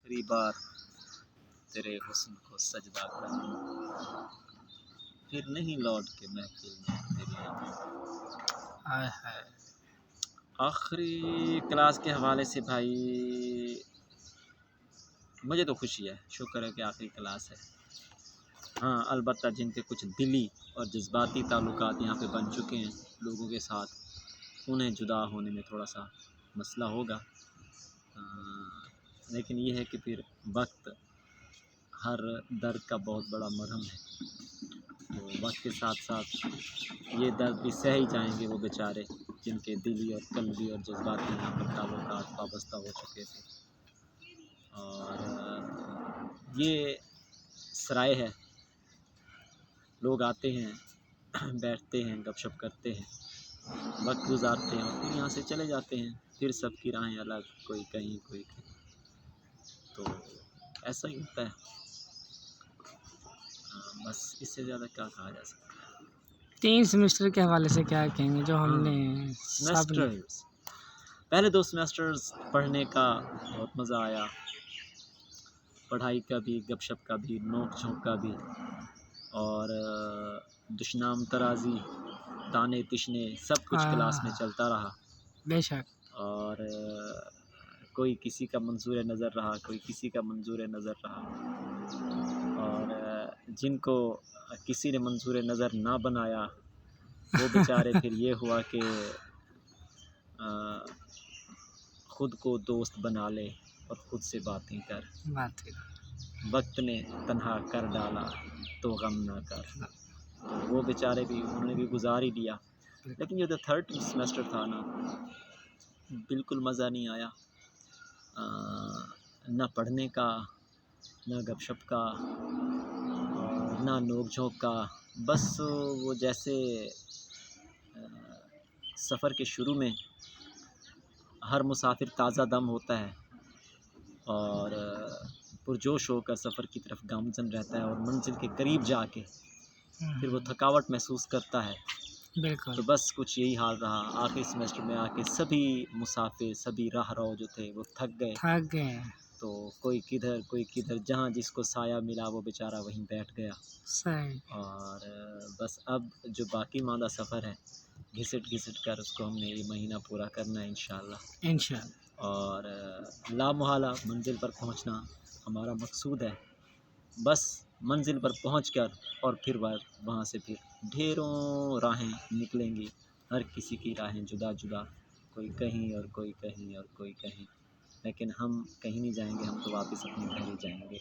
آخری بار تیرے حسن کو سجدہ کروں، پھر نہیں لوٹ کے محفل میں تیری آمد۔ ہائے ہائے، آخری کلاس کے حوالے سے بھائی مجھے تو خوشی ہے، شکر ہے کہ آخری کلاس ہے۔ ہاں البتہ جن کے کچھ دلی اور جذباتی تعلقات یہاں پہ بن چکے ہیں لوگوں کے ساتھ، انہیں جدا ہونے میں تھوڑا سا مسئلہ ہوگا، لیکن یہ ہے کہ پھر وقت ہر درد کا بہت بڑا مرہم ہے، تو وقت کے ساتھ ساتھ یہ درد بھی سہ ہی جائیں گے وہ بیچارے جن کے دلی اور قلبی اور جذباتی یہاں پر تعلقات وابستہ ہو چکے تھے۔ اور یہ سرائے ہے، لوگ آتے ہیں بیٹھتے ہیں گپ شپ کرتے ہیں وقت گزارتے ہیں اور پھر یہاں سے چلے جاتے ہیں، پھر سب کی راہیں الگ، کوئی کہیں کوئی کہیں، تو ایسا ہی ہوتا ہے۔ بس اس سے زیادہ کیا کہا جا سکتا ہے۔ 3 سیمسٹر کے حوالے سے کیا کہیں گے جو ہم نے سب نے؟ سیمسٹرز، پہلے 2 سیمسٹرز پڑھنے کا بہت مزہ آیا، پڑھائی کا بھی، گپ شپ کا بھی، نوک جھونک کا بھی، اور دشنام ترازی، تانے تشنے سب کچھ کلاس میں چلتا رہا، بے شک، اور کوئی کسی کا منظور نظر رہا، کوئی کسی کا منظور نظر رہا، اور جن کو کسی نے منظور نظر نہ بنایا وہ بیچارے پھر یہ ہوا کہ خود کو دوست بنا لے اور خود سے باتیں کر، بات ہے، وقت نے تنہا کر ڈالا تو غم نہ کر، وہ بیچارے بھی انہوں نے بھی گزار ہی دیا۔ لیکن جو 3rd سیمسٹر تھا نا، بالکل مزہ نہیں آیا، نہ پڑھنے کا، نہ گپ شپ کا، اور نہ نوک جھونک کا، بس وہ جیسے سفر کے شروع میں ہر مسافر تازہ دم ہوتا ہے اور پرجوش ہو کر سفر کی طرف گامزن رہتا ہے، اور منزل کے قریب جا کے پھر وہ تھکاوٹ محسوس کرتا ہے، بالکل تو بس کچھ یہی حال رہا۔ آخری سیمسٹر میں آ کے سبھی مسافر، سبھی راہ رو جو تھے وہ تھک گئے، تو کوئی کدھر جہاں جس کو سایہ ملا وہ بیچارہ وہیں بیٹھ گیا، صحیح، اور بس اب جو باقی ماندہ سفر ہے گھسٹ کر اس کو ہم نے یہ مہینہ پورا کرنا ہے انشاءاللہ، انشاءاللہ، اور لا محالہ منزل پر پہنچنا ہمارا مقصود ہے۔ بس منزل پر پہنچ کر اور پھر وہاں سے پھر ڈھیروں راہیں نکلیں گی، ہر کسی کی راہیں جدا جدا، کوئی کہیں اور کوئی کہیں اور کوئی کہیں، لیکن ہم کہیں نہیں جائیں گے، ہم تو واپس اپنے گھر ہی جائیں گے۔